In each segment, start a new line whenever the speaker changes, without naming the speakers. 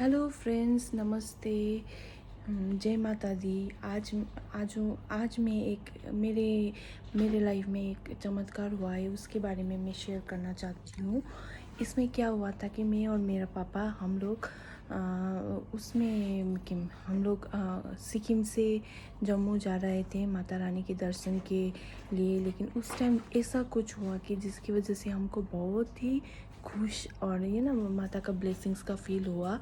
Hello friends, नमस्ते। जय माता दी। आज मैं एक मेरे मेरे लाइफ में एक चमत्कार हुआ है, उसके बारे में मैं शेयर करना चाहती हूँ। इसमें क्या हुआ था कि मैं और मेरा पापा हम लोग सिक्किम से जम्मू जा रहे थे माता रानी के दर्शन के लिए। लेकिन उस टाइम ऐसा कुछ हुआ कि जिसकी वजह से हमको बहुत ही खुश और ये ना माता का ब्लेसिंग्स का फील हुआ।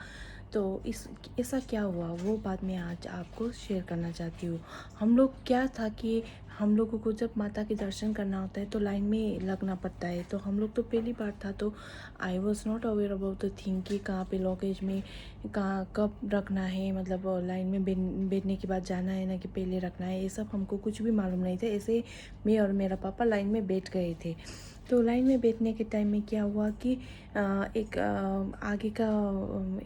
तो इस ऐसा क्या हुआ वो बात मैं आज आपको शेयर करना चाहती हूँ। हम लोग क्या था कि हम लोगों को जब माता के दर्शन करना होता है तो लाइन में लगना पड़ता है। तो हम लोग तो पहली बार था, तो I was not aware about the thing कि कहाँ पे लॉकेज में कहाँ कब रखना है, मतलब लाइन में बैठने के बाद जाना है ना कि पहले रखना है, ये सब हमको कुछ भी मालूम नहीं था। ऐसे मैं और मेरा पापा लाइन में बैठ गए थे। तो लाइन में बैठने के टाइम में क्या हुआ कि एक आगे का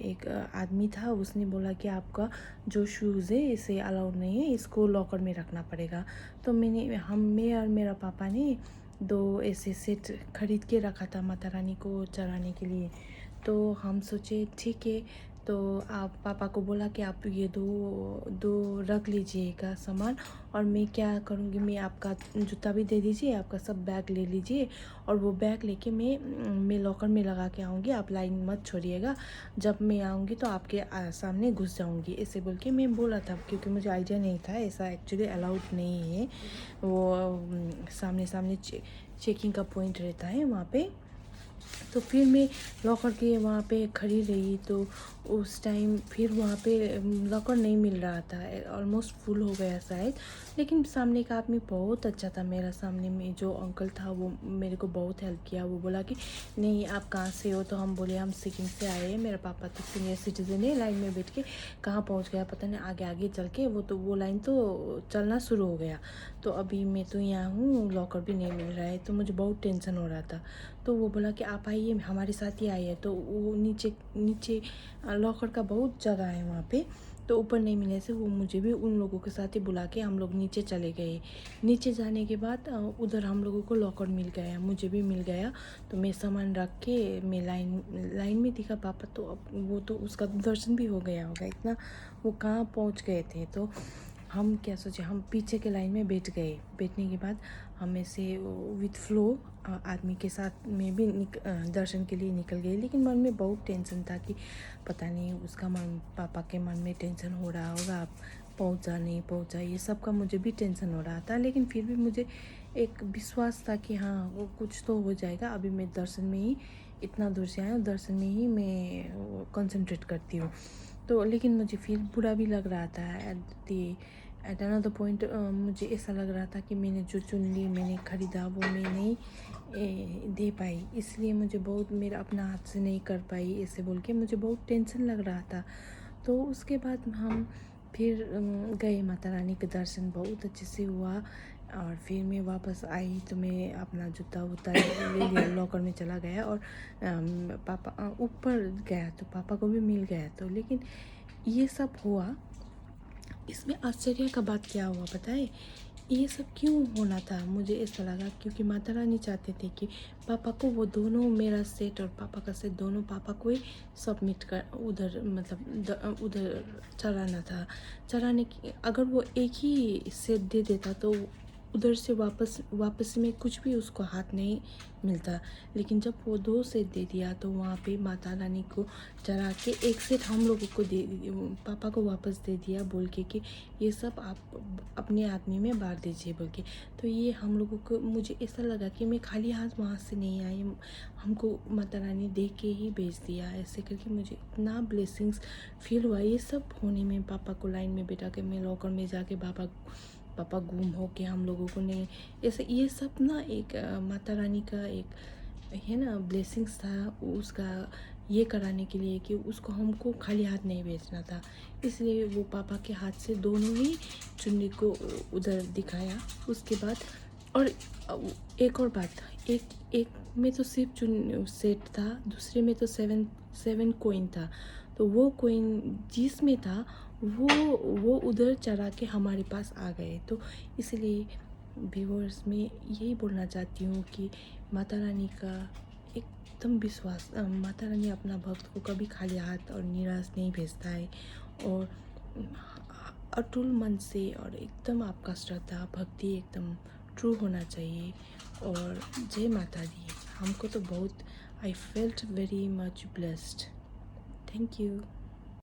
एक आदमी था, उसने बोला कि आपका जो शूज़ है इसे अलाउड नहीं है, इसको लॉकर में रखना पड़ेगा। तो मैं और मेरा पापा ने दो ऐसे सेट खरीद के रखा था माता रानी को चढ़ाने के लिए। तो हम सोचे ठीक है। तो आप पापा को बोला कि आप ये दो दो रख लीजिएगा सामान, और मैं क्या करूँगी, मैं आपका जूता भी दे दीजिए, आपका सब बैग ले लीजिए, और वो बैग लेके मैं लॉकर में लगा के आऊँगी, आप लाइन मत छोड़िएगा। जब मैं आऊँगी तो आपके सामने घुस जाऊँगी, ऐसे बोल के मैं बोला था, क्योंकि मुझे आइडिया नहीं था ऐसा एक्चुअली अलाउड नहीं है। वो सामने सामने चेकिंग का पॉइंट रहता है वहाँ पे। तो फिर मैं लॉकर के वहाँ पे खड़ी रही। तो उस टाइम फिर वहाँ पे लॉकर नहीं मिल रहा था, ऑलमोस्ट फुल हो गया शायद। लेकिन सामने का आदमी बहुत अच्छा था, मेरा सामने में जो अंकल था वो मेरे को बहुत हेल्प किया। वो बोला कि नहीं आप कहाँ से हो, तो हम बोले हम सिक्किम से आए हैं। मेरा पापा तो सीनियर सिटीजन है, लाइन में बैठ के कहाँ पहुँच गया पता नहीं, आगे आगे चल के वो लाइन तो चलना शुरू हो गया। तो अभी मैं तो यहाँ हूँ, लॉकर भी नहीं मिल रहा है, तो मुझे बहुत टेंशन हो रहा था। तो वो बोला कि आप आइए, हमारे साथ ही आइए। तो वो नीचे नीचे लॉकर का बहुत जगह है वहाँ पे। तो ऊपर नहीं मिलने से वो मुझे भी उन लोगों के साथ ही बुला के हम लोग नीचे चले गए। नीचे जाने के बाद उधर हम लोगों को लॉकर मिल गया, मुझे भी मिल गया। तो मैं सामान रख के मैं लाइन में दिखा पापा, तो अब वो तो उसका दर्शन भी हो गया होगा, इतना वो कहाँ पहुँच गए थे। तो हम क्या सोचे, हम पीछे के लाइन में बैठ गए। बैठने के बाद हम ऐसे विथ फ्लो आदमी के साथ में भी दर्शन के लिए निकल गए। लेकिन मन में बहुत टेंशन था कि पता नहीं उसका मन, पापा के मन में टेंशन हो रहा होगा, आप पहुंचा नहीं पहुंचा, ये सब का मुझे भी टेंशन हो रहा था। लेकिन फिर भी मुझे एक विश्वास था कि हाँ वो कुछ तो हो जाएगा। अभी मैं दर्शन में ही इतना दूर से आया हूँ, दर्शन में ही मैं कंसंट्रेट करती हूँ। तो लेकिन मुझे फिर बुरा भी लग रहा था। एट अनदर पॉइंट मुझे ऐसा लग रहा था कि मैंने जो चुनरी मैंने ख़रीदा वो मैं नहीं दे पाई, इसलिए मुझे बहुत, मेरा अपना हाथ से नहीं कर पाई, ऐसे बोल के मुझे बहुत टेंशन लग रहा था। तो उसके बाद हम फिर गए, माता रानी के दर्शन बहुत अच्छे से हुआ। और फिर मैं वापस आई तो मैं अपना जूता वूता ले लिया, लॉकर में चला गया। और पापा ऊपर गया तो पापा को भी मिल गया। तो लेकिन ये सब हुआ, इसमें आश्चर्य का बात क्या हुआ पता है, ये सब क्यों होना था, मुझे ऐसा लगा क्योंकि माता रानी चाहते थे कि पापा को वो दोनों, मेरा सेट और पापा का सेट, दोनों पापा को ही सबमिट कर उधर, मतलब उधर चढ़ाना था। चढ़ाने की अगर वो एक ही सेट दे देता तो उधर से वापस में कुछ भी उसको हाथ नहीं मिलता। लेकिन जब वो दो सेट दे दिया तो वहाँ पे माता रानी को चढ़ा के एक सेट हम लोगों को पापा को वापस दे दिया, बोल के कि ये सब आप अपने आदमी में बांट दीजिए बोल के। तो ये हम लोगों को, मुझे ऐसा लगा कि मैं खाली हाथ वहाँ से नहीं आई, हमको माता रानी दे के ही भेज दिया। ऐसे करके मुझे इतना ब्लेसिंग्स फील हुआ ये सब होने में। पापा को लाइन में बैठा के मैं लॉकर में जाके पापा गुम हो के हम लोगों को नहीं, ऐसे ये सब ना एक माता रानी का एक है ना ब्लेसिंग्स था उसका, ये कराने के लिए कि उसको हमको खाली हाथ नहीं भेजना था। इसलिए वो पापा के हाथ से दोनों ही चुन्नी को उधर दिखाया। उसके बाद और एक और बात, एक एक में तो सिर्फ चुन सेट था, दूसरे में तो सेवन सेवन कोइन था। तो वो कोइन जिसमें था वो उधर चढ़ा के हमारे पास आ गए। तो इसलिए व्यूअर्स में यही बोलना चाहती हूँ कि माता रानी का एक एकदम विश्वास, माता रानी अपना भक्त को कभी खाली हाथ और निराश नहीं भेजता है। और अटूट मन से और एकदम आपका श्रद्धा भक्ति एकदम ट्रू होना चाहिए। और जय माता दी। हमको तो बहुत, I felt very much blessed. Thank you.